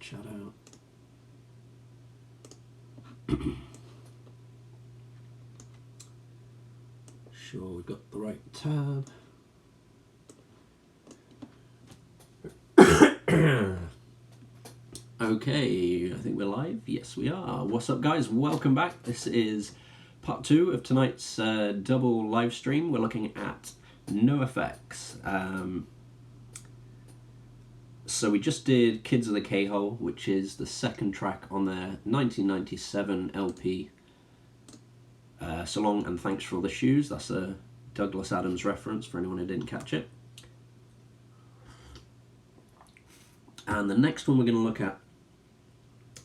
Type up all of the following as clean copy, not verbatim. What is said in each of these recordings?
chat out. Sure, we've got the right tab. Okay, I think we're live. Yes, we are. What's up, guys? Welcome back. This is part 2 of tonight's double live stream. We're looking at Nofx. So we just did Kids of the K-Hole, which is the second track on their 1997 LP. So Long and Thanks for All the Shoes. That's a Douglas Adams reference for anyone who didn't catch it. And the next one we're going to look at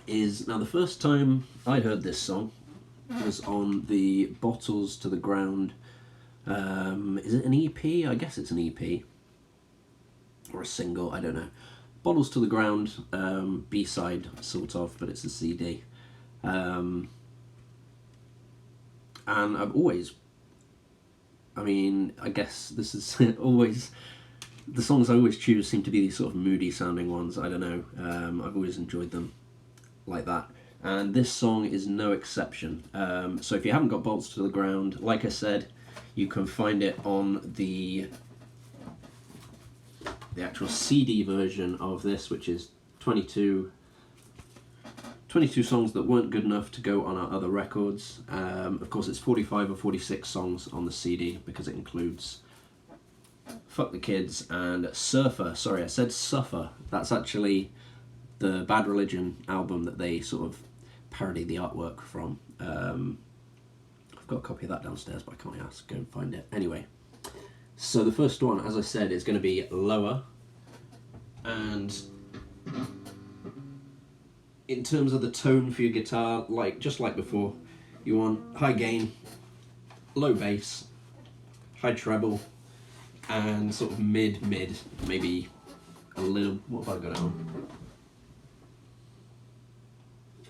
is, now the first time I heard this song was on the Bottles to the Ground. Is it an EP? I guess it's an EP. Or a single, I don't know. Bottles to the Ground, B-side sort of, but it's a CD. And I've always, I guess this is always, the songs I always choose seem to be these sort of moody sounding ones, I don't know. I've always enjoyed them like that. And this song is no exception. So if you haven't got Bottles to the Ground, like I said, you can find it on the actual CD version of this, which is 22 songs that weren't good enough to go on our other records. Of course, it's 45 or 46 songs on the CD because it includes Fuck the Kids and Surfer. Sorry, I said Suffer. That's actually the Bad Religion album that they sort of parody the artwork from. I've got a copy of that downstairs, but I can't ask. Go and find it. Anyway, so the first one, as I said, is going to be lower. And in terms of the tone for your guitar, just like before, you want high gain, low bass, high treble, and sort of mid, maybe a little. What have I got it on?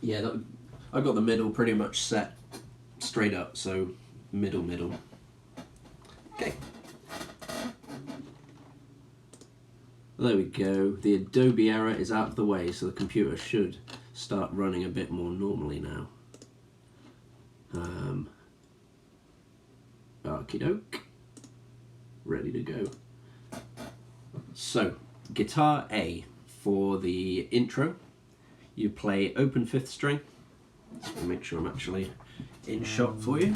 Yeah, I've got the middle pretty much set straight up, so middle. Okay. There we go. The Adobe error is out of the way, so the computer should start running a bit more normally now. Okie doke. Ready to go. So, guitar A for the intro. You play open 5th string. Just make sure I'm actually in shot for you.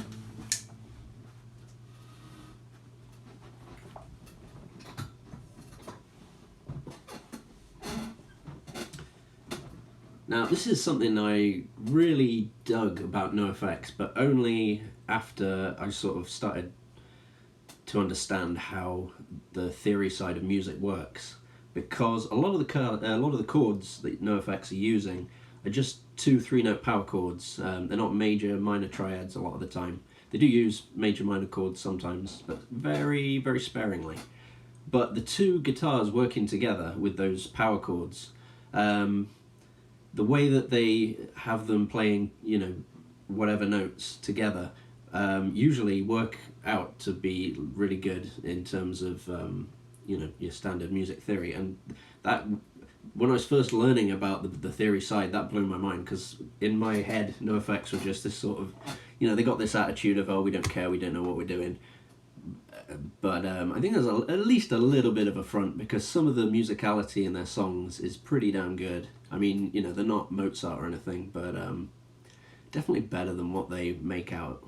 Now, this is something I really dug about Nofx, but only after I sort of started to understand how the theory side of music works. Because a lot of the chords that Nofx are using are just 2 3-note power chords. They're not major, minor triads a lot of the time. They do use major, minor chords sometimes, but very, very sparingly. But the two guitars working together with those power chords, the way that they have them playing, whatever notes together, usually work out to be really good in terms of, your standard music theory. And that, when I was first learning about the theory side, that blew my mind, because in my head, Nofx were just this sort of, they got this attitude of, oh, we don't care, we don't know what we're doing. But I think there's at least a little bit of a front, because some of the musicality in their songs is pretty damn good. They're not Mozart or anything, but definitely better than what they make out.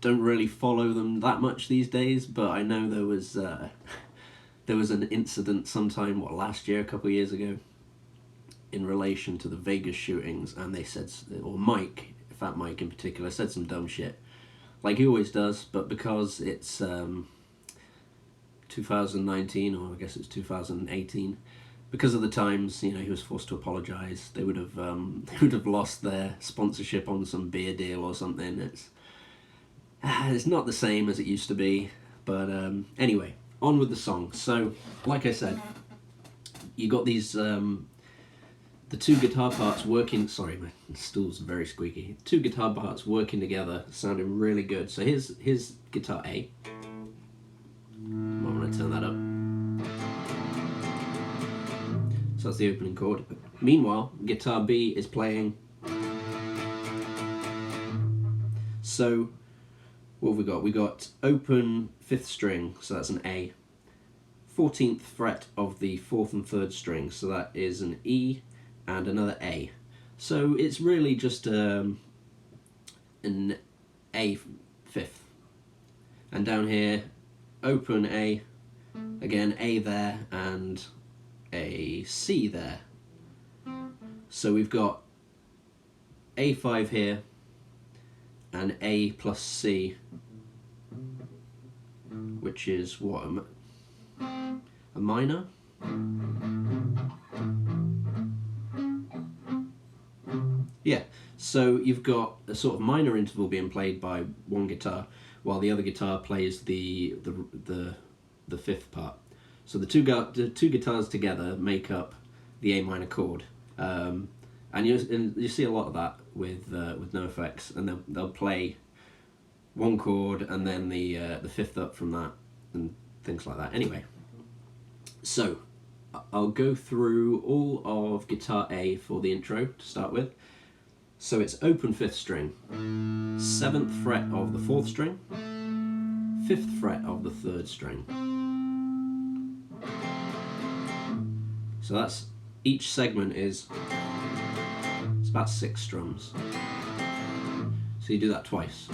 Don't really follow them that much these days, but I know there was an incident sometime, last year, a couple of years ago, in relation to the Vegas shootings, and they said, or Mike, Fat Mike in particular, said some dumb shit, like he always does, but because it's 2019, or I guess it's 2018, because of the times, he was forced to apologise. They would have lost their sponsorship on some beer deal or something. It's not the same as it used to be, but anyway, on with the song. So, like I said, you got these the two guitar parts working. Sorry, my stool's very squeaky. Two guitar parts working together, sounding really good. So here's guitar A. I'm going to turn that up. So that's the opening chord. Meanwhile, guitar B is playing. So what have we got? We got open 5th string, so that's an A. 14th fret of the 4th and 3rd string, so that is an E and another A. So it's really just an A 5th. And down here, open A, again A there and a C there. So we've got A5 here and A plus C, which is what, a minor? Yeah, so you've got a sort of minor interval being played by one guitar, while the other guitar plays the 5th part. So the two guitars together make up the A minor chord, and you see a lot of that with Nofx, and they'll play one chord and then the 5th up from that and things like that. Anyway, so I'll go through all of guitar A for the intro to start with. So it's open 5th string, 7th fret of the 4th string, 5th fret of the 3rd string. So that's, each segment is, it's about 6 strums. So you do that twice.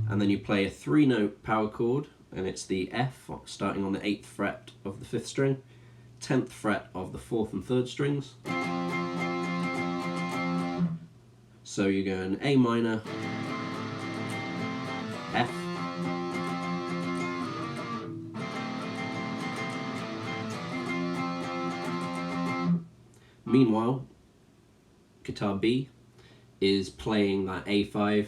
And then you play a 3-note power chord, and it's the F starting on the 8th fret of the 5th string, 10th fret of the 4th and 3rd strings. So you go an A minor, F, meanwhile, guitar B is playing that A5,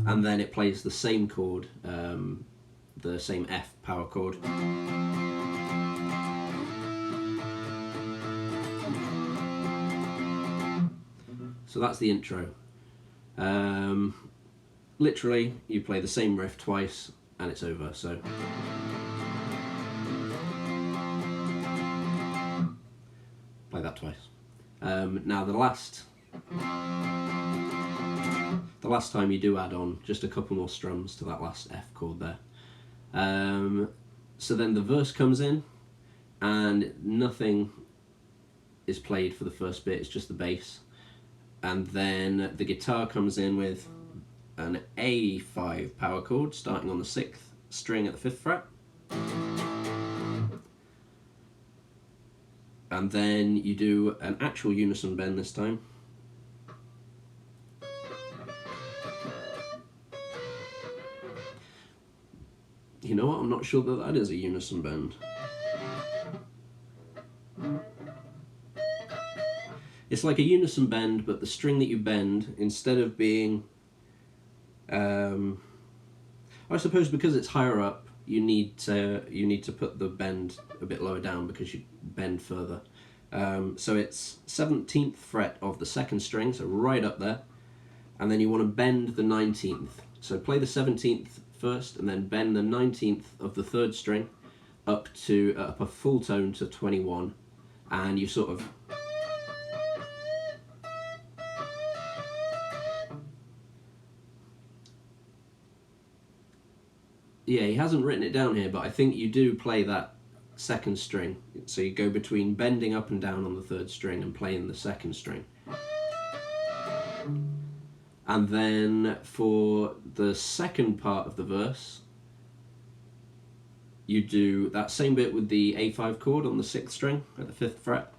and then it plays the same chord, the same F power chord. So that's the intro. Literally, you play the same riff twice and it's over. So play that twice. Now the last time you do add on just a couple more strums to that last F chord there. So then the verse comes in and nothing is played for the first bit, it's just the bass. And then the guitar comes in with an A5 power chord starting on the 6th string at the 5th fret. And then you do an actual unison bend this time. You know what, I'm not sure that is a unison bend. It's like a unison bend, but the string that you bend, instead of being, I suppose because it's higher up, you need to put the bend a bit lower down because you bend further. So it's 17th fret of the 2nd string, so right up there, and then you want to bend the 19th. So play the 17th first, and then bend the 19th of the 3rd string up a full tone to 21, and you sort of. Yeah, he hasn't written it down here, but I think you do play that 2nd string. So you go between bending up and down on the 3rd string and playing the 2nd string. And then for the second part of the verse, you do that same bit with the A5 chord on the 6th string at the 5th fret.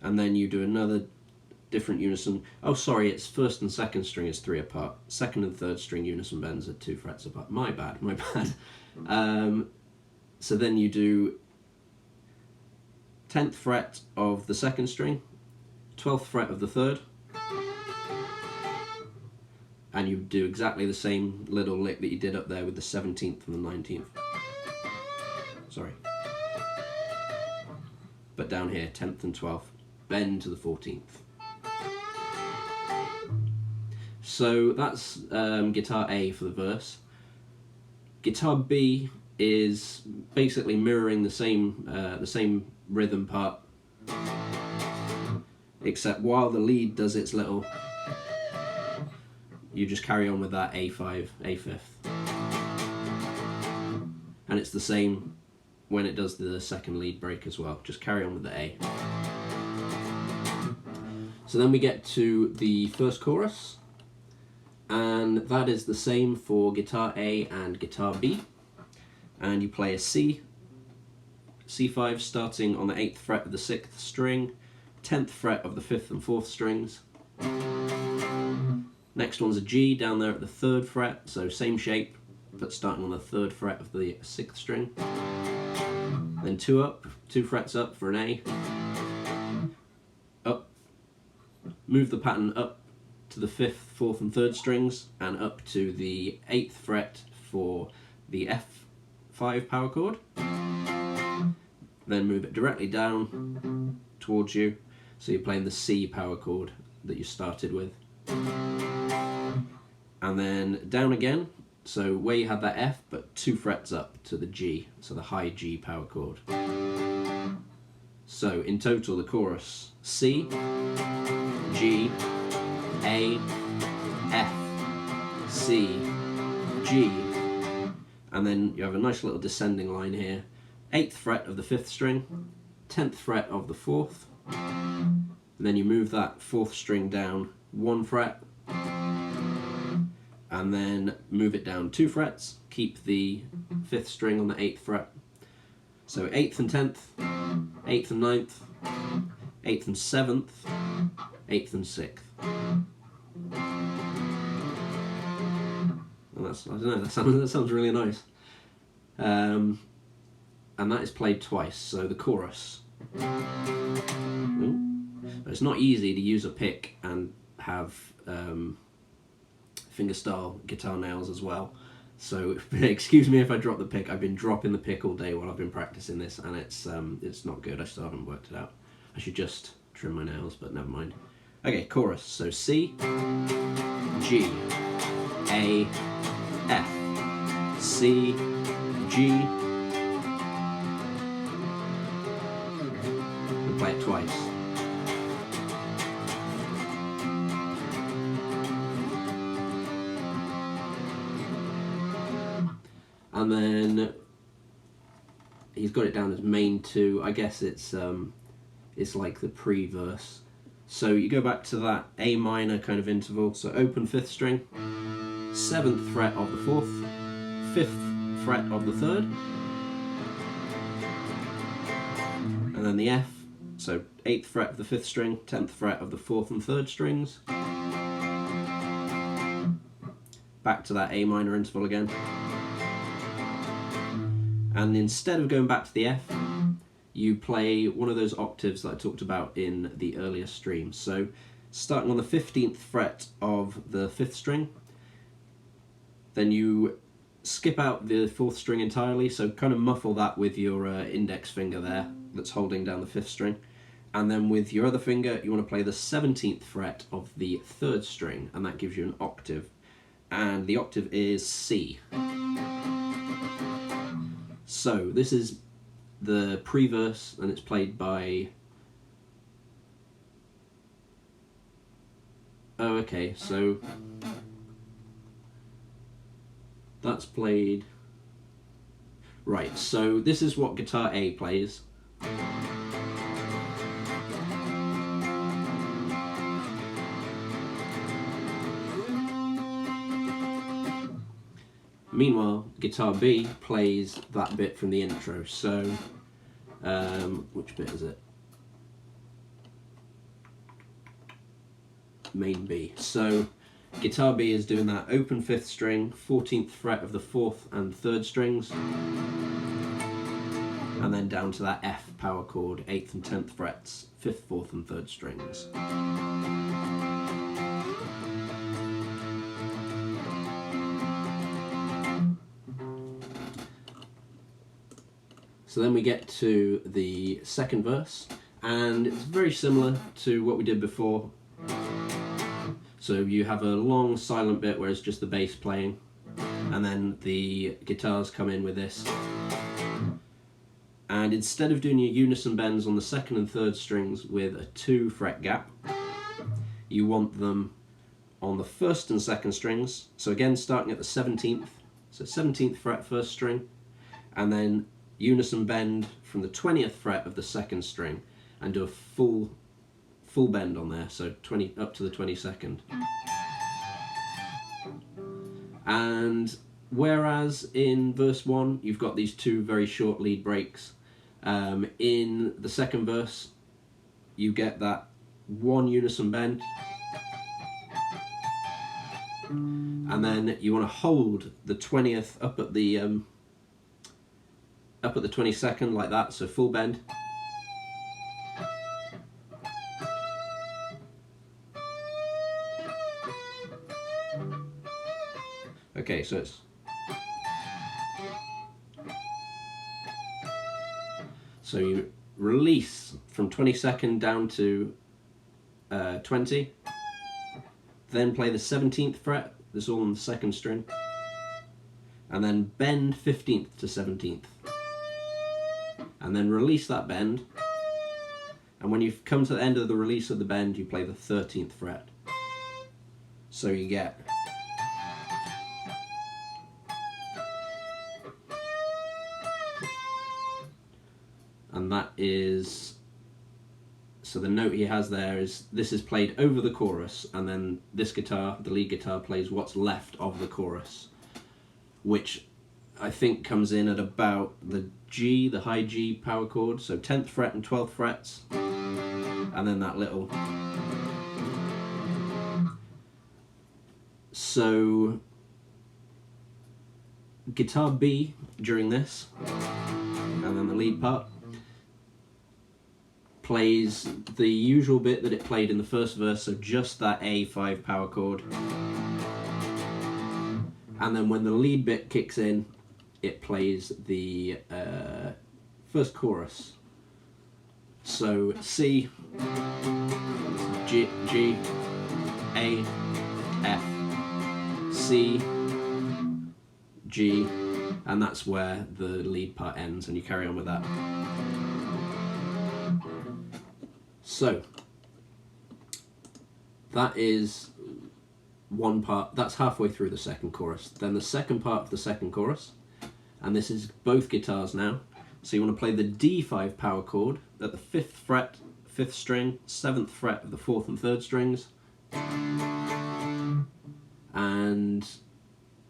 And then you do another different unison. Oh, sorry, it's 1st and 2nd string is 3 apart. 2nd and 3rd string unison bends are 2 frets apart. My bad. So then you do 10th fret of the 2nd string, 12th fret of the 3rd, and you do exactly the same little lick that you did up there with the 17th and the 19th. Sorry. But down here, 10th and 12th, bend to the 14th. So that's guitar A for the verse. Guitar B is basically mirroring the same rhythm part, except while the lead does its little, you just carry on with that A5, A5. And it's the same when it does the second lead break as well, just carry on with the A. So then we get to the first chorus, and that is the same for guitar A and guitar B. And you play a C, C5 starting on the 8th fret of the 6th string, 10th fret of the 5th and 4th strings. Next one's a G down there at the 3rd fret, so same shape, but starting on the 3rd fret of the 6th string. Then 2 frets up for an A. Up, move the pattern up to the 5th, 4th and 3rd strings, and up to the 8th fret for the F5 power chord. Then move it directly down towards you, so you're playing the C power chord that you started with. And then down again, so where you had that F, but 2 frets up to the G, so the high G power chord. So in total, the chorus: C, G, A, F, C, G, and then you have a nice little descending line here. 8th fret of the 5th string, 10th fret of the 4th, and then you move that 4th string down 1 fret, and then move it down 2 frets, keep the 5th string on the 8th fret. So 8th and 10th, 8th and 9th, 8th and 7th, 8th and 6th. And that's, I don't know, that sounds really nice. And that is played twice, so the chorus. Ooh. It's not easy to use a pick and have fingerstyle guitar nails as well. So excuse me if I drop the pick. I've been dropping the pick all day while I've been practicing this, and it's not good. I still haven't worked it out. I should just trim my nails, but never mind. Okay, chorus. So C, G, A, F, C, G. And play it twice. And then he's got it down as main 2. I guess it's like the pre-verse. So you go back to that A minor kind of interval. So open 5th string, 7th fret of the 4th, 5th fret of the 3rd, and then the F. So 8th fret of the 5th string, 10th fret of the 4th and 3rd strings. Back to that A minor interval again. And instead of going back to the F, you play one of those octaves that I talked about in the earlier stream. So starting on the 15th fret of the 5th string, then you skip out the 4th string entirely, so kind of muffle that with your index finger there that's holding down the 5th string. And then with your other finger, you want to play the 17th fret of the 3rd string, and that gives you an octave. And the octave is C. So this is the pre-verse, and it's played by... Oh, okay, so that's played... Right, so this is what guitar A plays. Meanwhile, guitar B plays that bit from the intro. So, which bit is it? Main B. So, guitar B is doing that open 5th string, 14th fret of the 4th and 3rd strings, and then down to that F power chord, 8th and 10th frets, 5th, 4th and 3rd strings. So then we get to the second verse, and it's very similar to what we did before. So you have a long silent bit where it's just the bass playing, and then the guitars come in with this. And instead of doing your unison bends on the second and third strings with a 2 fret gap, you want them on the first and second strings. So again, starting at the 17th, so 17th fret first string, and then unison bend from the 20th fret of the second string, and do a full bend on there, so 20 up to the 22nd. And whereas in verse 1 you've got these 2 very short lead breaks, in the second verse you get that 1 unison bend, and then you want to hold the 20th up at the 22nd like that, so full bend. Okay, so it's so you release from 22nd down to 20, then play the 17th fret, this is all on the second string, and then bend 15th to 17th, and then release that bend, and when you've come to the end of the release of the bend you play the 13th fret. So you get and that is, so the note he has there is, this is played over the chorus, and then this guitar, the lead guitar, plays what's left of the chorus, which I think comes in at about the G, the high G power chord, so 10th fret and 12th frets, and then that little. So guitar B during this, and then the lead part, plays the usual bit that it played in the first verse, so just that A5 power chord. And then when the lead bit kicks in, it plays the first chorus. So C, G, A, F, C, G, and that's where the lead part ends, and you carry on with that. So that is one part, that's halfway through the second chorus. Then the second part of the second chorus, and this is both guitars now. So you want to play the D5 power chord at the 5th fret, 5th string, 7th fret of the 4th and 3rd strings, and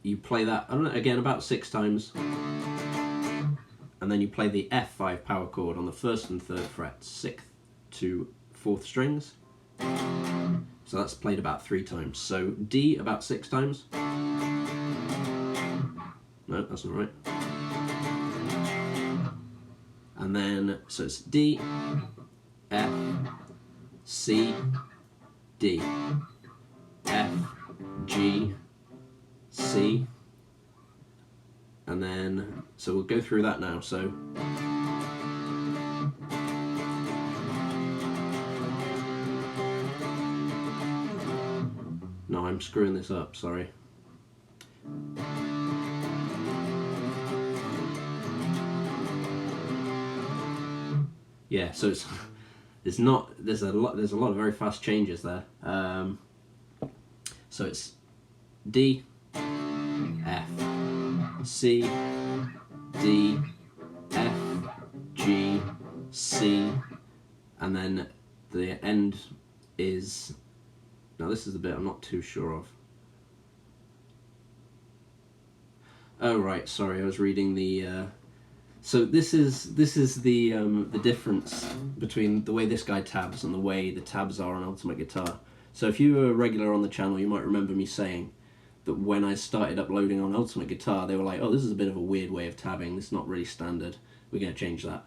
you play that, I don't know, again about 6 times, and then you play the F5 power chord on the 1st and 3rd frets, 6th to 4th strings. So that's played about 3 times. So D about 6 times. No, that's not right. And then, so it's D, F, C, D, F, G, C, and then, so we'll go through that now. So no, I'm screwing this up, sorry. Yeah, so it's not, there's a lot of very fast changes there. So it's D, F, C, D, F, G, C, and then the end is, now this is the bit I'm not too sure of. Oh right, sorry, I was reading the. So this is the difference between the way this guy tabs and the way the tabs are on Ultimate Guitar. So if you were a regular on the channel, you might remember me saying that when I started uploading on Ultimate Guitar, they were like, "Oh, this is a bit of a weird way of tabbing. It's not really standard. We're going to change that."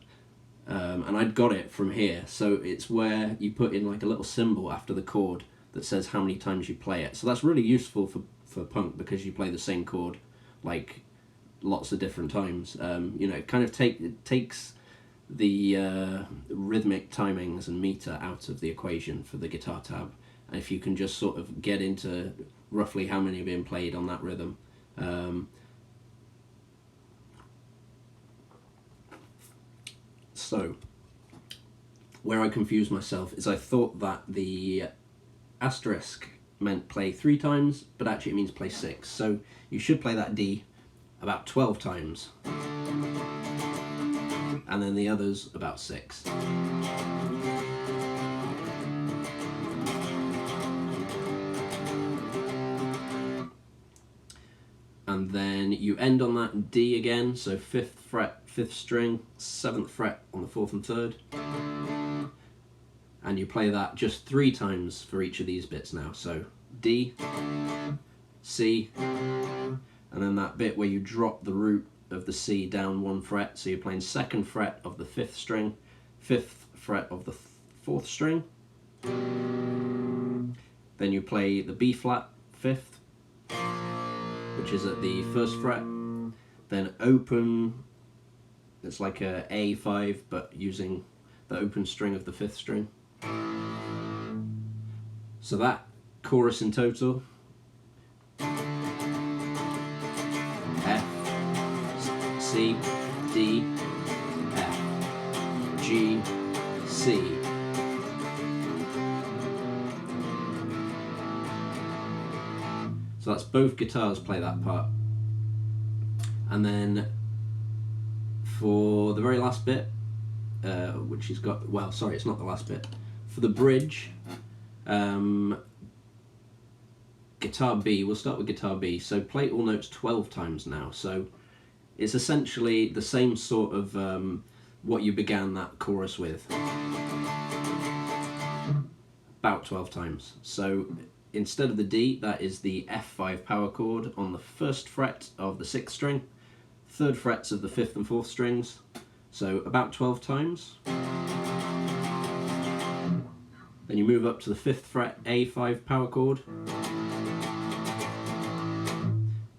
And I'd got it from here. So it's where you put in like a little symbol after the chord that says how many times you play it. So that's really useful for punk, because you play the same chord like lots of different times. You know, it kind of takes the rhythmic timings and meter out of the equation for the guitar tab, if you can just sort of get into roughly how many are being played on that rhythm. So, where I confused myself is I thought that the asterisk meant play 3 times, but actually it means play 6. So you should play that D about 12 times, and then the others about 6. And then you end on that D again, so 5th fret, 5th string, 7th fret on the 4th and 3rd. And you play that just 3 times for each of these bits now. So D, C, and then that bit where you drop the root of the C down 1 fret, so you're playing 2nd fret of the 5th string, 5th fret of the 4th string. Then you play the B flat 5th, which is at the 1st fret, then open, it's like a A5 but using the open string of the 5th string. So that chorus in total: F, C, D, F, G, C. So that's both guitars play that part. And then for the very last bit, which has got, well, sorry, it's not the last bit. For the bridge, guitar B, we'll start with guitar B. So play all notes 12 times now. So it's essentially the same sort of what you began that chorus with. About 12 times. So instead of the D, that is the F5 power chord on the 1st fret of the 6th string, 3rd frets of the 5th and 4th strings, so about 12 times. Then you move up to the 5th fret A5 power chord,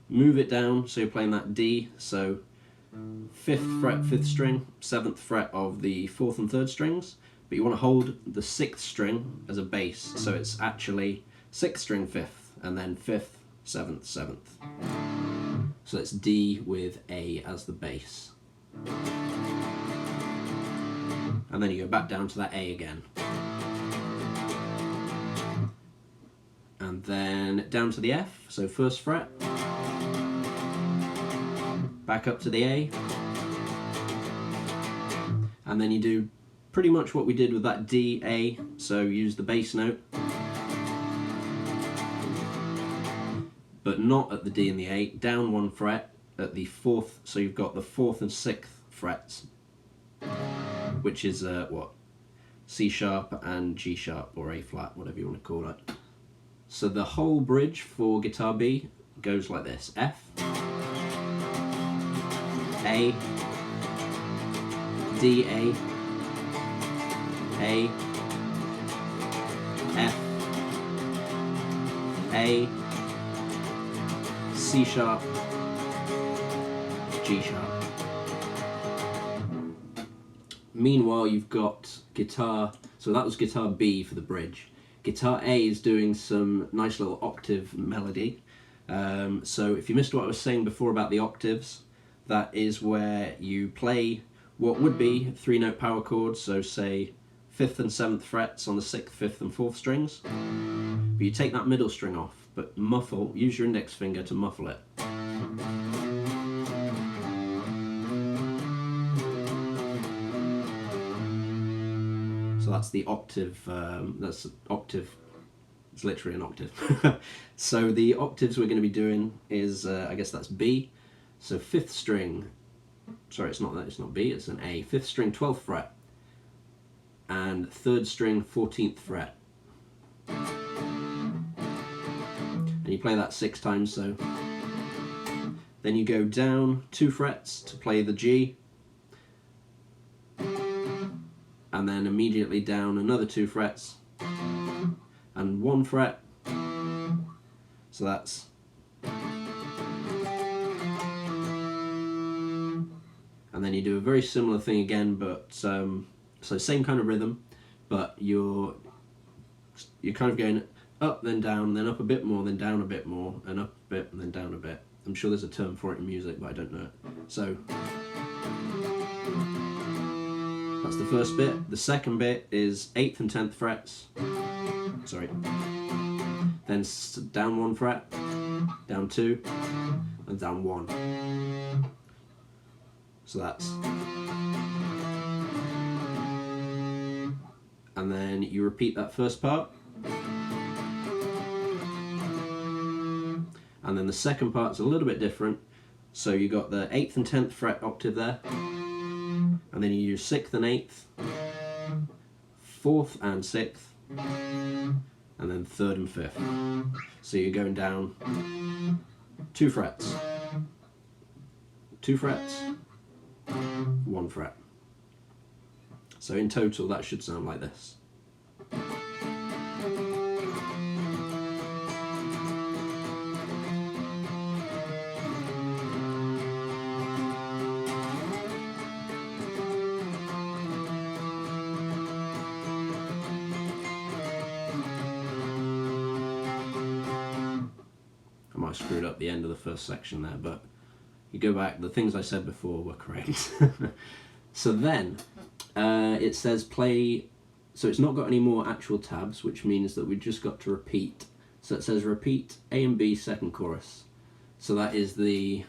move it down so you're playing that D, so 5th fret 5th string, 7th fret of the 4th and 3rd strings, but you want to hold the 6th string as a bass, so it's actually 6th string 5th, and then 5th, 7th, 7th. So it's D with A as the bass. And then you go back down to that A again. And then down to the F, so 1st fret. Back up to the A. And then you do pretty much what we did with that D, A, so use the bass note. But not at the D and the A, down 1 fret at the 4th, so you've got the 4th and 6th frets, which is what? C sharp and G sharp, or A flat, whatever you want to call it. So the whole bridge for guitar B goes like this: F, A, D, A, F, A, C sharp, G sharp. Meanwhile, you've got guitar, so that was guitar B for the bridge. Guitar A is doing some nice little octave melody. So if you missed what I was saying before about the octaves, that is where you play what would be 3-note power chords, so say 5th and 7th frets on the 6th, 5th and 4th strings. But you take that middle string off, but muffle, use your index finger to muffle it. So that's the octave, that's octave, it's literally an octave. So the octaves we're going to be doing is, I guess that's B, so 5th string, sorry it's not that, it's not B, it's an A, 5th string 12th fret, and 3rd string 14th fret. And you play that 6 times, so. Then you go down 2 frets to play the G, and then immediately down another 2 frets, and 1 fret, so that's. And then you do a very similar thing again, but so same kind of rhythm, but you're kind of going up, then down, then up a bit more, then down a bit more, and up a bit, and then down a bit. I'm sure there's a term for it in music, but I don't know it. So that's the first bit. The second bit is 8th and 10th frets. Sorry. Then down 1 fret, down 2, and down 1. So that's... And then you repeat that first part. And then the second part's a little bit different. So you got the 8th and 10th fret octave there. And then you use 6th and 8th, 4th and 6th, and then 3rd and 5th. So you're going down 2 frets, 2 frets, 1 fret. So in total that should sound like this. I might have screwed up the end of the first section there, but you go back, the things I said before were correct. So then it says play, so it's not got any more actual tabs, which means that we've just got to repeat. So it says repeat A and B second chorus. So that is the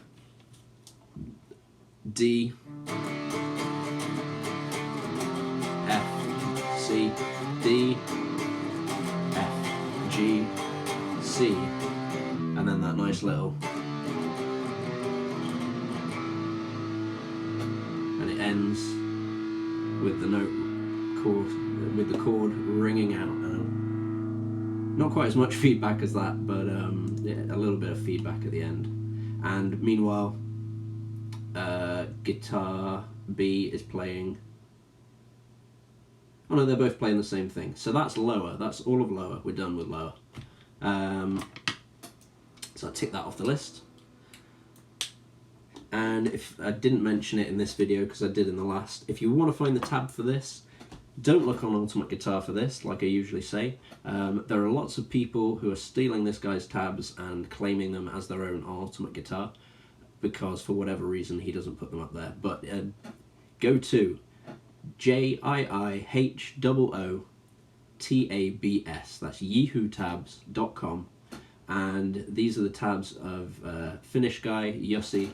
D, F, C, D, F, G, C, and then that nice little, and it ends with the note chord, with the chord ringing out. Not quite as much feedback as that, but yeah, a little bit of feedback at the end. And meanwhile, guitar B is playing. Oh no, they're both playing the same thing. So that's lower. That's all of lower. We're done with lower. So I tick that off the list. And if I didn't mention it in this video, because I did in the last, if you want to find the tab for this, don't look on Ultimate Guitar for this, like I usually say. There are lots of people who are stealing this guy's tabs and claiming them as their own on Ultimate Guitar, because for whatever reason he doesn't put them up there. But go to JIIHOOTABS, that's yahootabs.com, and these are the tabs of Finnish guy, Jussi,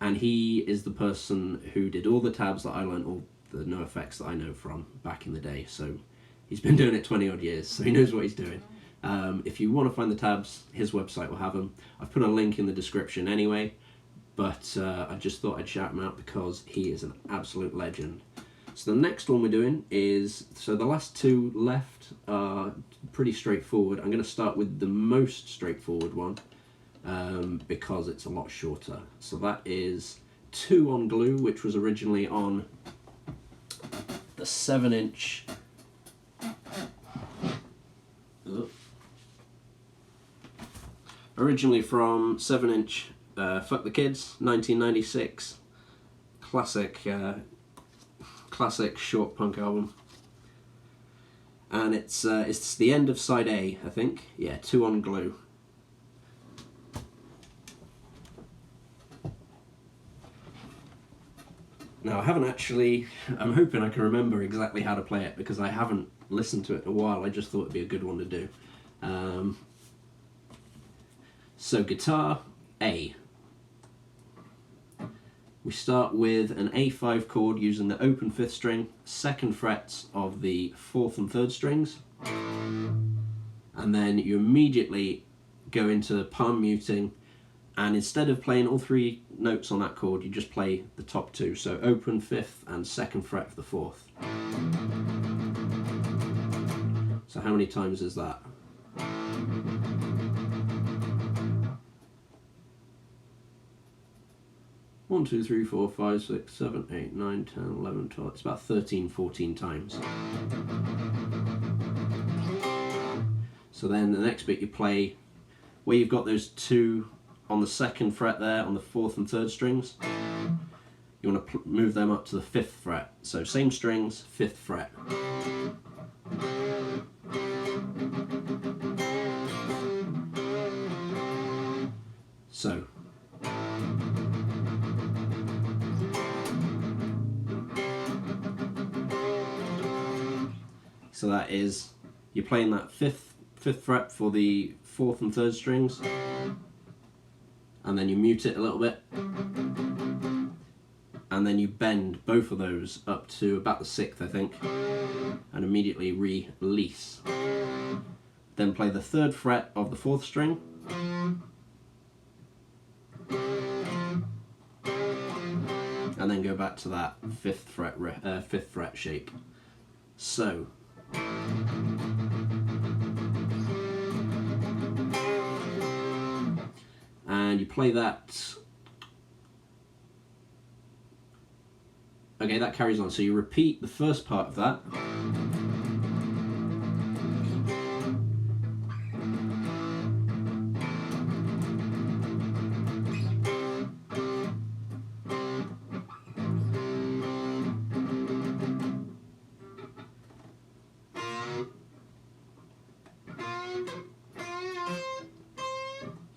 and he is the person who did all the tabs that I learned, all the Nofx that I know from back in the day. So he's been doing it 20 odd years, so he knows what he's doing. If you want to find the tabs, his website will have them. I've put a link in the description anyway, but I just thought I'd shout him out because he is an absolute legend. So the next one we're doing is, so the last two left are pretty straightforward. I'm going to start with the most straightforward one because it's a lot shorter. So that is 2 on Glue, which was originally on the 7-inch. Originally from 7-inch Fuck the Kids, 1996. Classic short punk album. And it's the end of side A, I think. Yeah, 2 on Glue. Now I haven't actually, I'm hoping I can remember exactly how to play it because I haven't listened to it in a while. I just thought it'd be a good one to do. So guitar A. We start with an A5 chord using the open 5th string, 2nd frets of the 4th and 3rd strings, and then you immediately go into palm muting, and instead of playing all 3 notes on that chord, you just play the top 2, so open 5th and 2nd fret of the 4th. So how many times is that? 1, 2, 3, 4, 5, 6, 7, 8, 9, 10, 11, 12, it's about 13, 14 times. So then the next bit you play, where you've got those 2 on the 2nd fret there, on the 4th and 3rd strings, you want to move them up to the 5th fret. So same strings, 5th fret. So. So that is, you're playing that fifth fret for the 4th and 3rd strings, and then you mute it a little bit, and then you bend both of those up to about the 6th, I think, and immediately release. Then play the 3rd fret of the 4th string, and then go back to that 5th fret shape. So. And you play that. Okay, that carries on. So you repeat the first part of that.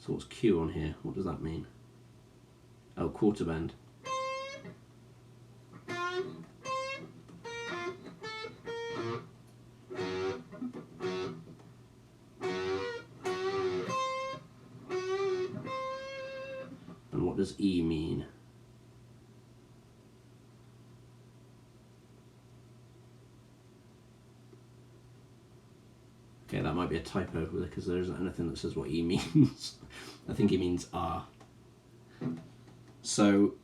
So what's Q on here? What does that mean? Oh, quarter bend. And what does E mean? Okay, that might be a typo because there isn't anything that says what E means. I think it means R. So,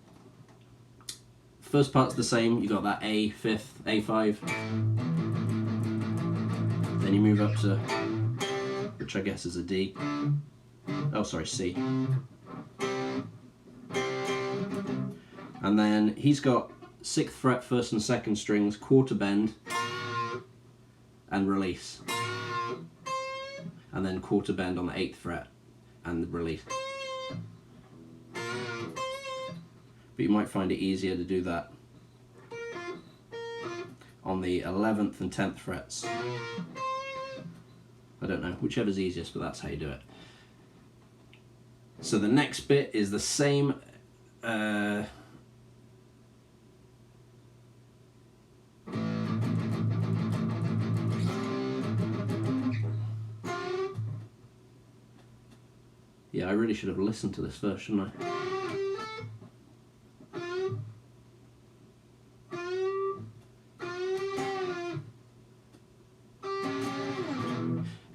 first part's the same. You got that A, 5th, A5. Then you move up to, which I guess is a D. Oh, sorry, C. And then he's got 6th fret, 1st and 2nd strings, quarter bend, and release. And then quarter bend on the 8th fret and release. But you might find it easier to do that on the 11th and 10th frets. I don't know, whichever's easiest, but that's how you do it. So the next bit is the same. Yeah, I really should have listened to this first, shouldn't I?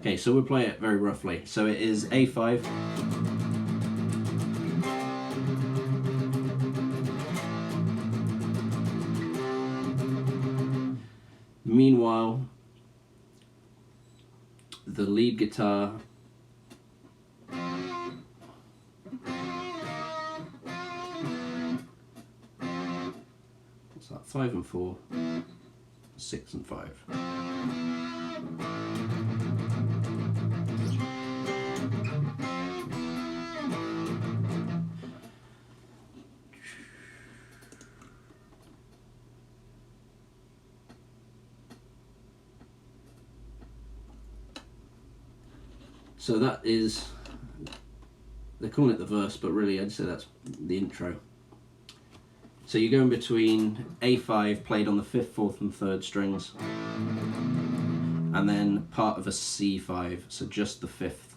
Okay, so we'll play it very roughly. So it is A5. Meanwhile, the lead guitar what's that? 5 and 4, 6 and 5. So that is, they're calling it the verse, but really I'd say that's the intro. So you go in between A5 played on the 5th, 4th and 3rd strings, and then part of a C5, so just the 5th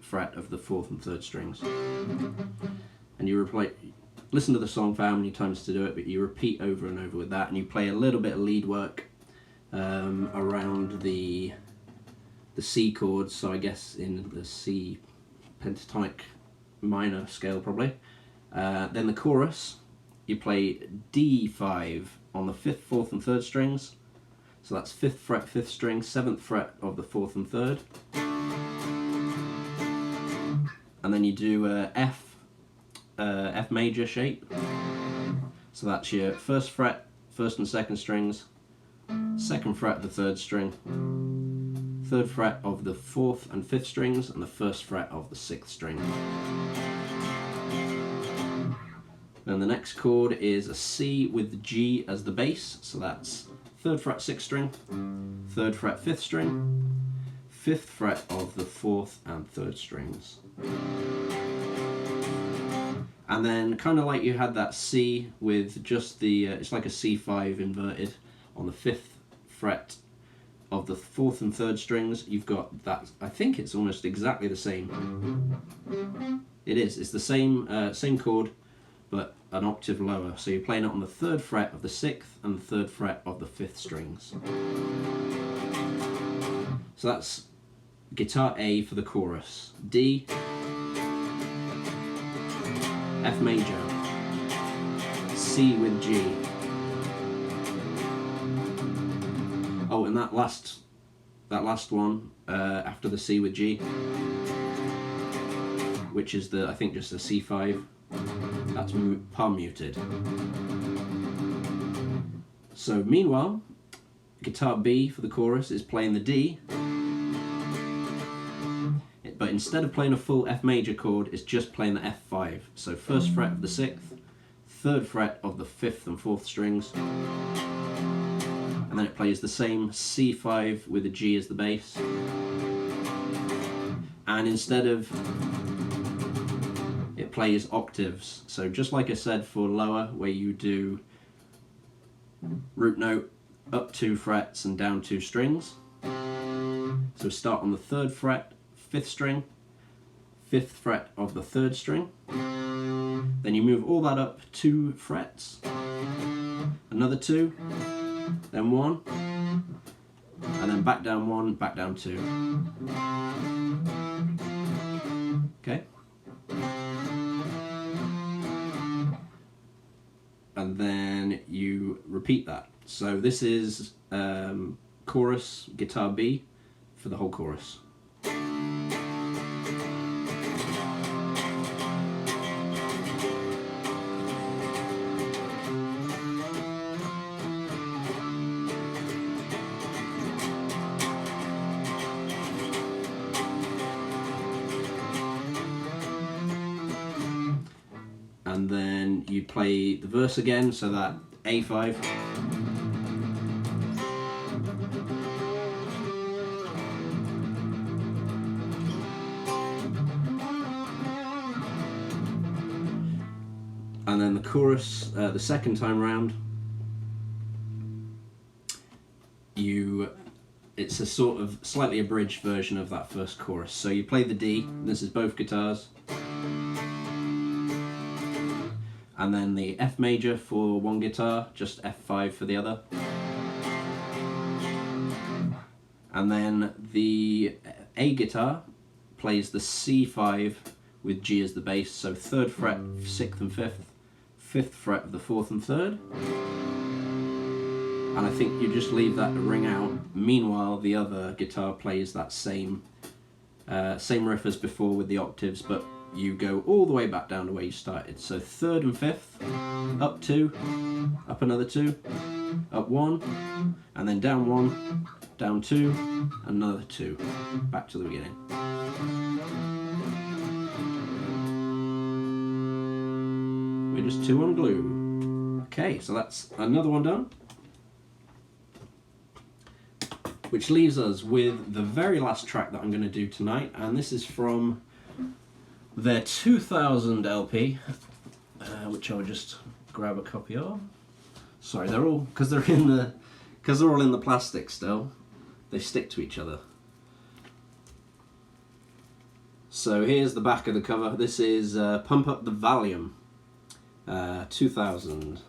fret of the 4th and 3rd strings. And you listen to the song for how many times to do it, but you repeat over and over with that, and you play a little bit of lead work around the C chords, so I guess in the C pentatonic minor scale probably. Then the chorus, you play D5 on the 5th, 4th and 3rd strings, so that's 5th fret, 5th string, 7th fret of the 4th and 3rd. And then you do F major shape, so that's your 1st fret, 1st and 2nd strings, 2nd fret of the 3rd string, 3rd fret of the 4th and 5th strings, and the 1st fret of the 6th string. Then the next chord is a C with G as the bass, so that's 3rd fret 6th string, 3rd fret 5th string, 5th fret of the 4th and 3rd strings. And then kind of like you had that C with just the, it's like a C5 inverted on the 5th fret of the 4th and 3rd strings, you've got that, I think it's almost exactly the same. It is, it's the same chord, but an octave lower. So you're playing it on the 3rd fret of the 6th and the 3rd fret of the 5th strings. So that's guitar A for the chorus. D, F major, C with G. Oh, and that last one after the C with G, which is I think just a C5. That's palm muted. So meanwhile, guitar B for the chorus is playing the D, but instead of playing a full F major chord, it's just playing the F5. So 1st fret of the 6th, 3rd fret of the 5th and 4th strings, and then it plays the same C5 with a G as the bass. And instead of, it plays octaves. So just like I said for lower, where you do root note, up 2 frets and down 2 strings. So start on the 3rd fret, 5th string, 5th fret of the 3rd string. Then you move all that up 2 frets, another 2, then 1, and then back down 1, back down 2. Okay? And then you repeat that. So this is chorus, guitar B for the whole chorus. And then you play the verse again, so that A5. And then the chorus, the second time round, it's a sort of slightly abridged version of that first chorus. So you play the D, this is both guitars, and then the F major for one guitar, just F5 for the other. And then the A guitar plays the C5 with G as the bass, so 3rd fret, 6th and 5th, 5th fret of the 4th and 3rd. And I think you just leave that to ring out. Meanwhile, the other guitar plays that same riff as before with the octaves, but you go all the way back down to where you started. So 3rd and 5th, up 2, up another 2, up 1, and then down 1, down 2, another 2, back to the beginning. We're just 2 on glue. Okay, so that's another one done. Which leaves us with the very last track that I'm going to do tonight, and this is from their 2000 LP, which I'll just grab a copy of. Sorry, they're all, because they're all in the plastic still, they stick to each other. So here's the back of the cover. This is Pump Up the Volume, 2000.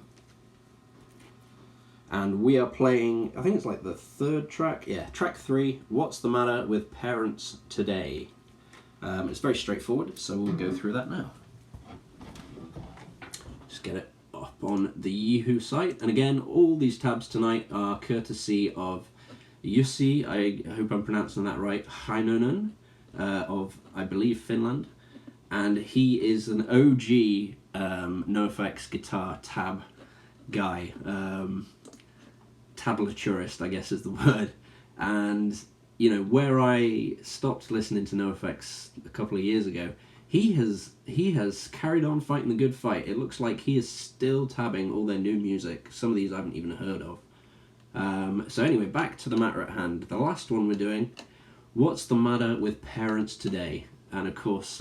And we are playing, I think it's like the 3rd track, yeah, track 3, What's the Matter with Parents Today? It's very straightforward, so we'll go through that now. Just get it up on the Yahoo site. And again, all these tabs tonight are courtesy of Jussi, I hope I'm pronouncing that right, Heinonen, of, I believe, Finland. And he is an OG Nofx guitar tab guy. Tablaturist, I guess is the word. And you know, where I stopped listening to Nofx a couple of years ago, he has carried on fighting the good fight. It looks like he is still tabbing all their new music. Some of these I haven't even heard of. So anyway, back to the matter at hand. The last one we're doing, What's the Matter with Parents Today? And of course,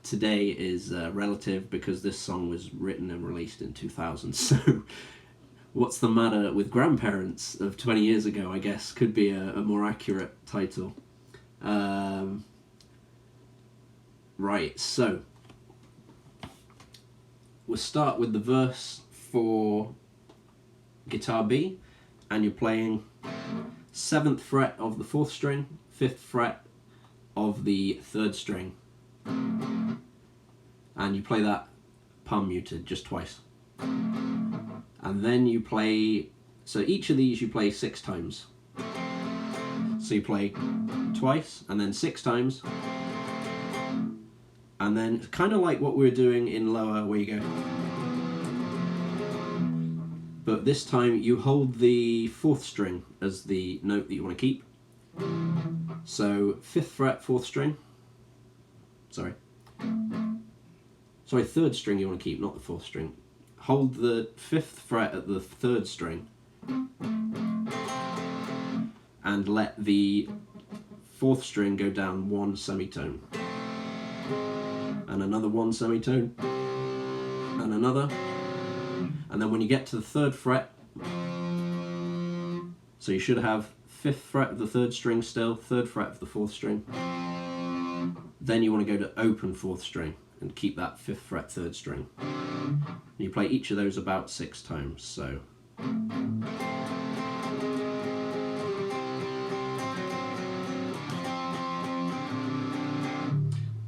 today is relative because this song was written and released in 2000. So what's the matter with grandparents of 20 years ago, I guess, could be a more accurate title. Right, so we'll start with the verse for guitar B, and you're playing 7th fret of the 4th string, 5th fret of the 3rd string, and you play that palm muted just twice. And then you play, so each of these you play 6 times. So you play twice and then 6 times, and then kind of like what we were doing in lower, where you go, but this time you hold the 4th string as the note that you want to keep. So 5th fret, 4th string, sorry 3rd string you want to keep, not the 4th string. Hold the 5th fret at the 3rd string and let the 4th string go down 1 semitone, and another 1 semitone, and another, and then when you get to the 3rd fret, so you should have 5th fret of the 3rd string still, 3rd fret of the 4th string, then you want to go to open 4th string and keep that 5th fret 3rd string. And you play each of those about 6 times, so.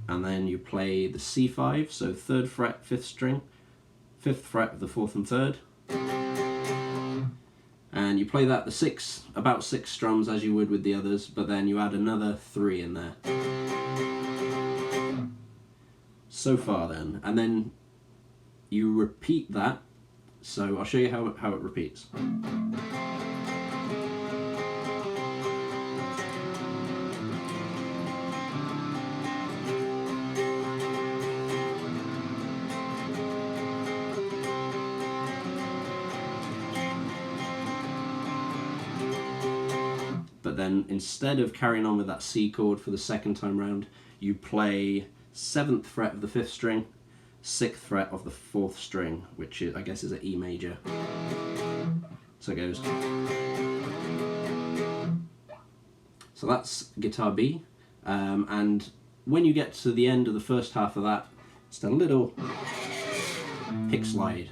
And then you play the C5, so 3rd fret, 5th string, 5th fret of the 4th and 3rd. And you play that about 6 strums as you would with the others, but then you add another 3 in there. So far then, and then you repeat that, so I'll show you how it repeats. But then instead of carrying on with that C chord for the second time round, you play 7th fret of the 5th string, 6th fret of the 4th string, which is, I guess, is an E major. So it goes. So that's guitar B, and when you get to the end of the first half of that, just a little pick slide.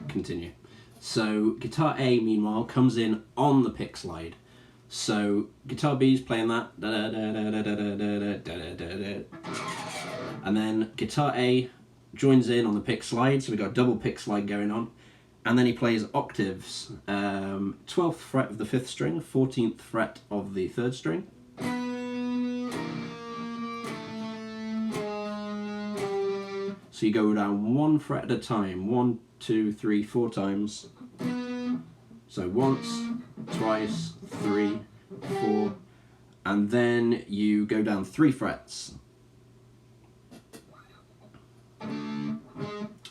Continue. So guitar A, meanwhile, comes in on the pick slide. So guitar B is playing that, and then guitar A joins in on the pick slide. So we've got a double pick slide going on, and then he plays octaves. 12th fret of the 5th string, 14th fret of the 3rd string. So you go down 1 fret at a time, 1, 2, 3, 4 times. So once, twice, 3, 4, and then you go down 3 frets.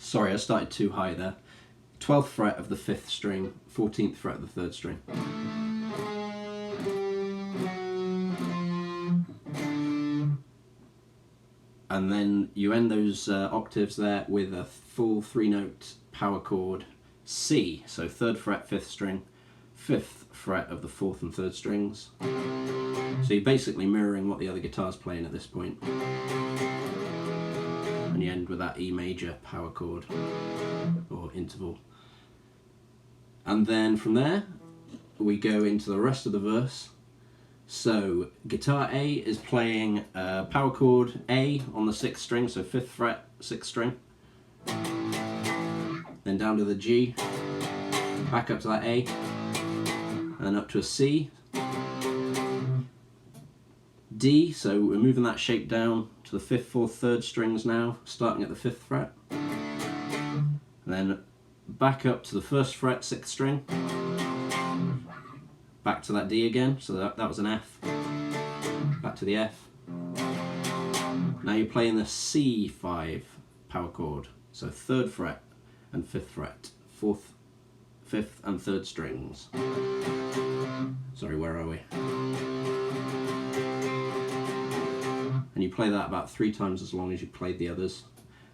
Sorry, I started too high there. 12th fret of the 5th string, 14th fret of the 3rd string. And then you end those octaves there with a full 3-note power chord C, so 3rd fret, 5th string, 5th fret of the 4th and 3rd strings. So you're basically mirroring what the other guitar's playing at this point. And you end with that E major power chord, or interval. And then from there, we go into the rest of the verse. So guitar A is playing power chord A on the 6th string, so 5th fret, 6th string. Then down to the G, back up to that A, and up to a C. D, so we're moving that shape down to the 5th, 4th, 3rd strings now, starting at the 5th fret. And then back up to the 1st fret, 6th string. Back to that D again, so that was an F. Back to the F. Now you're playing the C5 power chord. So 3rd fret and 5th fret, 4th, 5th and 3rd strings. Sorry, where are we? And you play that about 3 times as long as you played the others.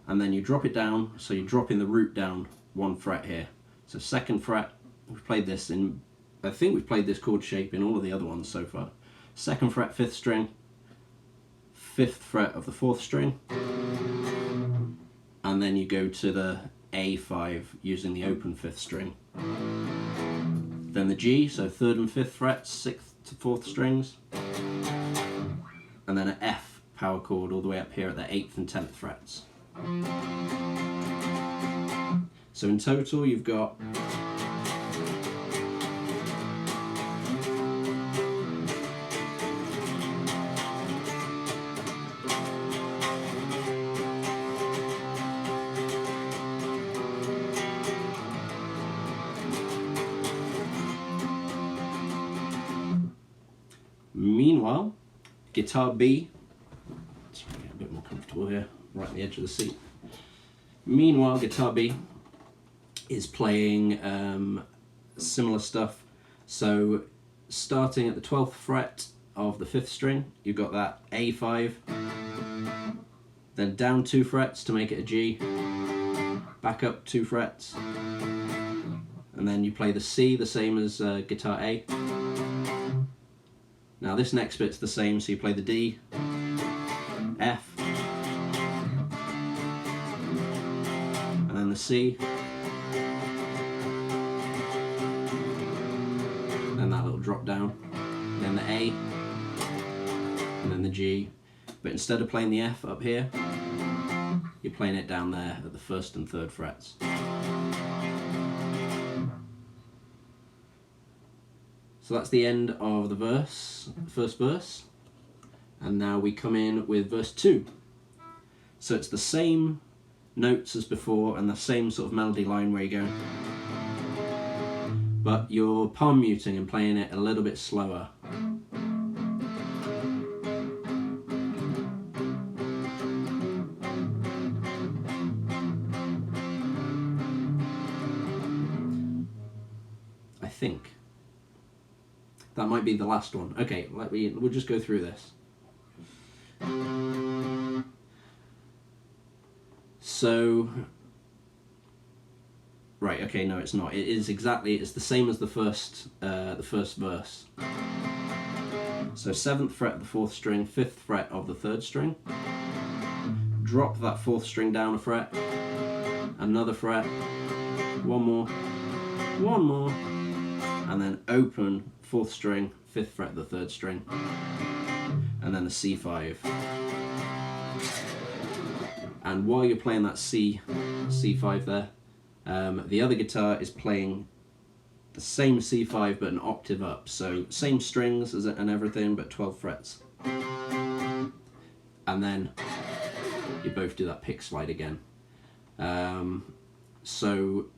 And then you drop it down, so you're dropping the root down 1 fret here. So 2nd fret, we've played this in, I think we've played this chord shape in all of the other ones so far. 2nd fret, 5th string, 5th fret of the 4th string, and then you go to the A5 using the open 5th string. Then the G, so 3rd and 5th frets, 6th to 4th strings, and then an F power chord all the way up here at the 8th and 10th frets. So in total you've got meanwhile, guitar B, let's get a bit more comfortable here, right on the edge of the seat. Meanwhile, guitar B is playing similar stuff. So starting at the 12th fret of the 5th string, you've got that A5, then down 2 frets to make it a G, back up 2 frets, and then you play the C the same as guitar A. Now this next bit's the same, so you play the D, F, and then the C, then that little drop down, then the A, and then the G. But instead of playing the F up here, you're playing it down there at the 1st and 3rd frets. So that's the end of the verse, the first verse, and now we come in with verse 2. So it's the same notes as before and the same sort of melody line where you go, but you're palm muting and playing it a little bit slower. I think. That might be the last one. Okay, we'll just go through this. So, right, okay, no it's not. It's the same as the first verse. So 7th fret of the 4th string, 5th fret of the 3rd string. Drop that 4th string down a fret, another fret, one more, and then open 4th string, 5th fret of the 3rd string, and then the C5. And while you're playing that C5 there, the other guitar is playing the same C5 but an octave up, so same strings and everything but 12 frets. And then you both do that pick slide again. So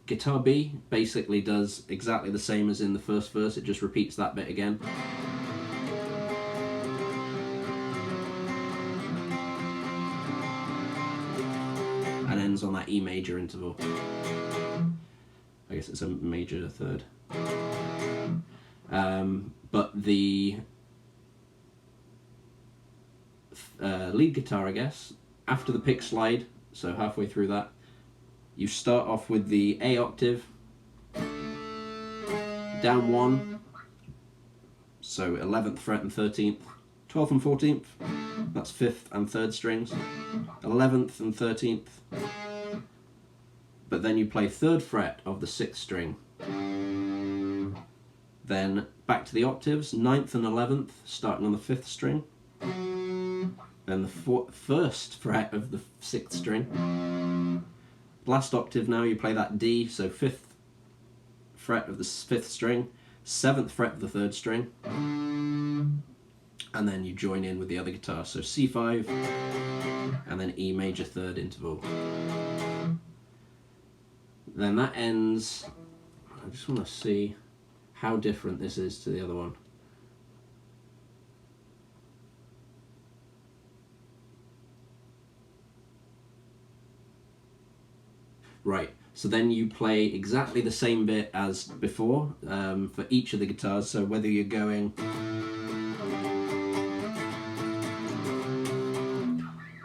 guitar B basically does exactly the same as in the first verse, it just repeats that bit again. And ends on that E major interval. I guess it's a major third. But the lead guitar, I guess, after the pick slide, so halfway through that, you start off with the A octave, down 1, so 11th fret and 13th, 12th and 14th, that's 5th and 3rd strings, 11th and 13th, but then you play 3rd fret of the 6th string, then back to the octaves, 9th and 11th, starting on the 5th string, then the 1st fret of the 6th string, last octave now you play that D, so 5th fret of the 5th string, 7th fret of the 3rd string, and then you join in with the other guitar, so C5 and then E major 3rd interval. Then that ends, I just want to see how different this is to the other one. Right. So then you play exactly the same bit as before for each of the guitars. So whether you're going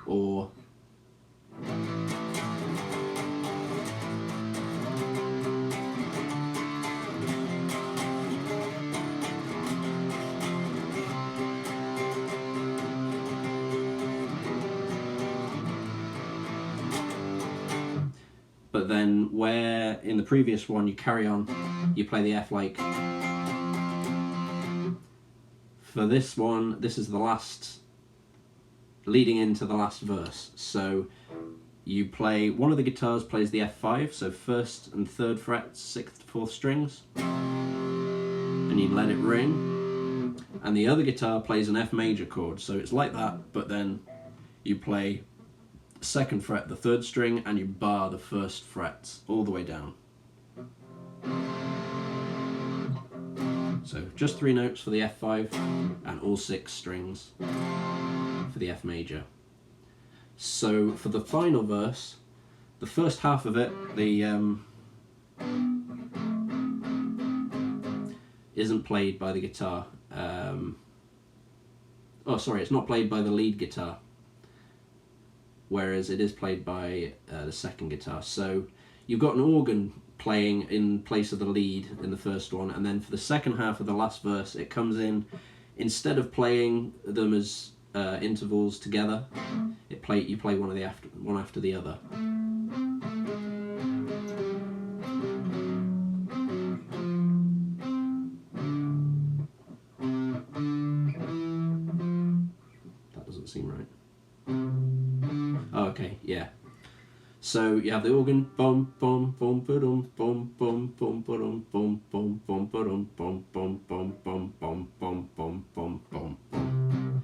or but then where in the previous one you carry on, you play the F like. For this one, this is the last, leading into the last verse. So you play, one of the guitars plays the F5, so 1st and 3rd frets, 6th to 4th strings, and you let it ring. And the other guitar plays an F major chord, so it's like that, but then you play 2nd fret, the 3rd string, and you bar the 1st frets all the way down. So just 3 notes for the F5 and all 6 strings for the F major. So for the final verse, the first half of it, the isn't played by the guitar. Oh, sorry, it's not played by the lead guitar, whereas it is played by the second guitar. So you've got an organ playing in place of the lead in the first one, and then for the second half of the last verse, it comes in, instead of playing them as intervals together, you play one after the other. That doesn't seem right. Oh, okay, yeah. So you have the organ, bum bum bum ba-dum bum bum bum ba-dum bum bum bum ba-dum bum bum bum bum bum bum bum bum bum.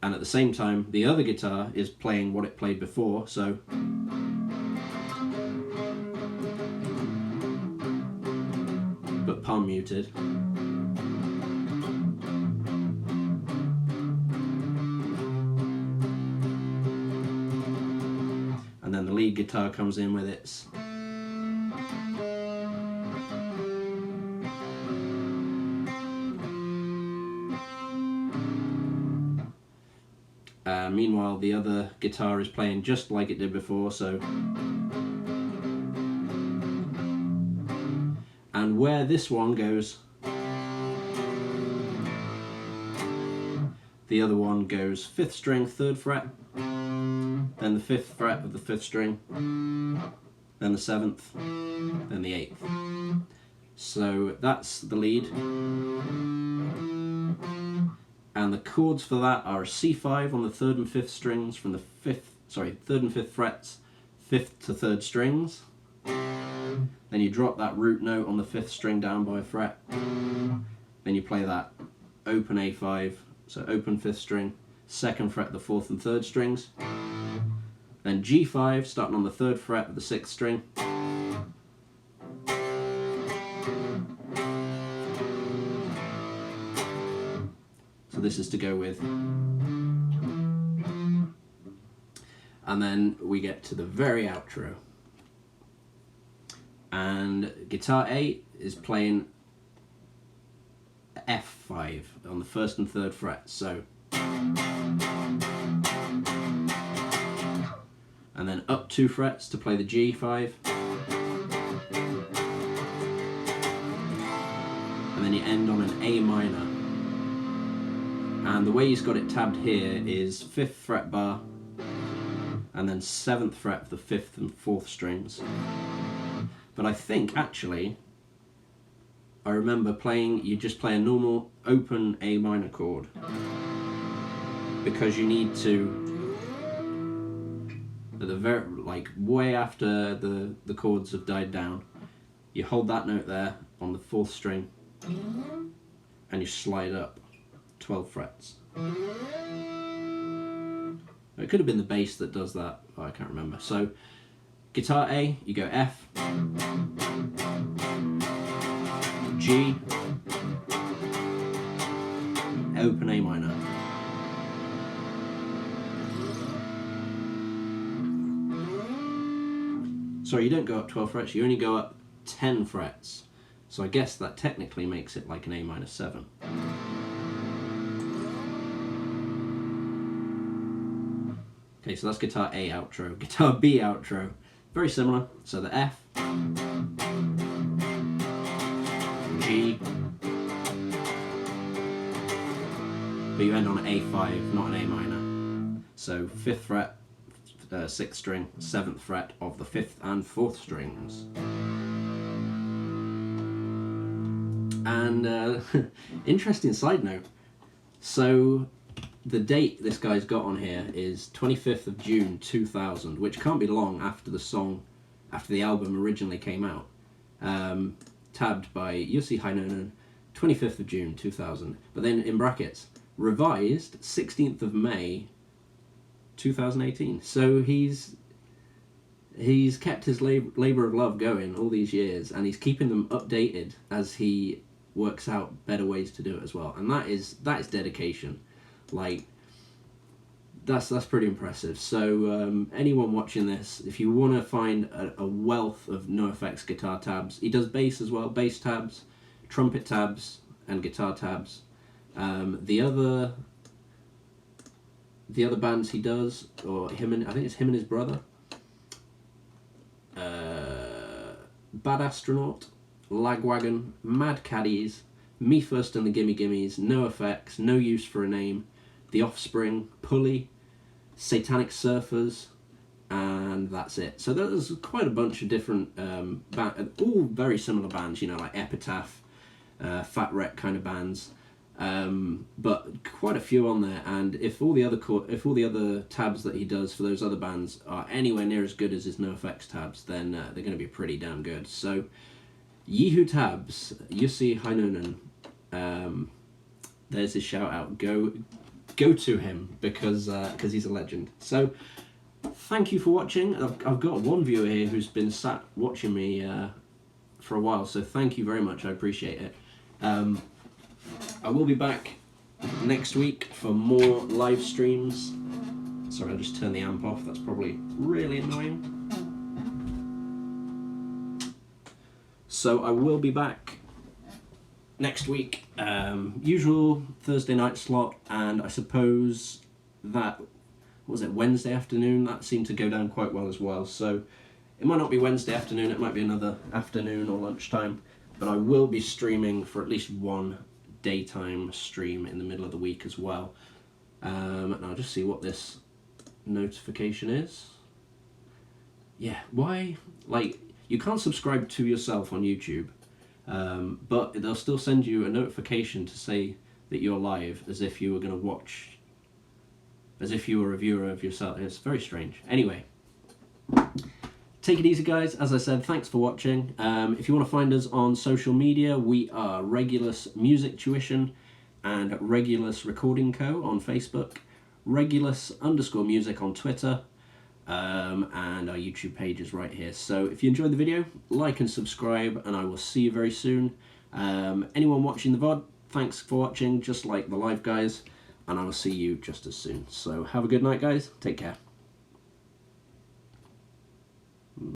And at the same time, the other guitar is playing what it played before, so but palm muted. And then the lead guitar comes in with its meanwhile the other guitar is playing just like it did before, so. And where this one goes, the other one goes 5th string, 3rd fret, then the 5th fret of the 5th string, then the 7th, then the 8th. So that's the lead. And the chords for that are a C5 on the 3rd and 5th strings from the 3rd and 5th frets, 5th to 3rd strings. Then you drop that root note on the 5th string down by a fret. Then you play that open A5, so open 5th string, 2nd fret the 4th and 3rd strings. Then G5 starting on the 3rd fret of the 6th string. So this is to go with. And then we get to the very outro. And guitar A is playing F5 on the 1st and 3rd frets, so. And then up 2 frets to play the G5. And then you end on an A minor. And the way he's got it tabbed here is 5th fret bar, and then 7th fret for the 5th and 4th strings. But I think actually, I remember you just play a normal open A minor chord, because you need to, at the very, like way after the chords have died down, you hold that note there on the 4th string, and you slide up 12 frets. It could have been the bass that does that, I can't remember. So guitar A, you go F, G, open A minor. sorry, you don't go up 12 frets, you only go up 10 frets. So I guess that technically makes it like an A minor 7. Okay, so that's guitar A outro. Guitar B outro, very similar. So the F, G, but you end on an A5, not an A minor. So 5th fret, 6th string, 7th fret of the 5th and 4th strings. And interesting side note, so the date this guy's got on here is 25th of June 2000, which can't be long after the album originally came out. Tabbed by Jussi Heinonen, 25th of June 2000. But then in brackets, revised 16th of May 2018. So he's kept his labour of love going all these years, and he's keeping them updated as he works out better ways to do it as well. And that is dedication. Like, that's pretty impressive. So anyone watching this, if you want to find a wealth of Nofx guitar tabs, he does bass as well, bass tabs, trumpet tabs, and guitar tabs. The other bands he does, or I think it's him and his brother, Bad Astronaut, Lagwagon, Mad Caddies, Me First and the Gimme Gimmes, Nofx, No Use for a Name, The Offspring, Pulley, Satanic Surfers, and that's it. So there's quite a bunch of different all very similar bands, you know, like Epitaph, Fat Wreck kind of bands, but quite a few on there. And if all the other tabs that he does for those other bands are anywhere near as good as his NoFX tabs, then they're going to be pretty damn good. So Yeehoo tabs, Jussi Heinonen, there's his shout out. Go to him because he's a legend. So thank you for watching. I've got one viewer here who's been sat watching me for a while, so thank you very much. I appreciate it. I will be back next week for more live streams. Sorry, I'll just turn the amp off. That's probably really annoying. So I will be back next week, usual Thursday night slot, and I suppose that, what was it, Wednesday afternoon, that seemed to go down quite well as well. So it might not be Wednesday afternoon, it might be another afternoon or lunchtime, but I will be streaming for at least one daytime stream in the middle of the week as well. And I'll just see what this notification is. Yeah, why, like, you can't subscribe to yourself on YouTube, but they'll still send you a notification to say that you're live, as if you were going to watch, as if you were a viewer of yourself. It's very strange. Anyway, take it easy, guys. As I said, thanks for watching. If you want to find us on social media, we are Regulus Music Tuition and Regulus Recording Co. on Facebook, Regulus_music on Twitter, and our YouTube page is right here. So if you enjoyed the video, like and subscribe, and I will see you very soon. Anyone watching the VOD, thanks for watching, just like the live guys, and I will see you just as soon. So have a good night, guys. Take care.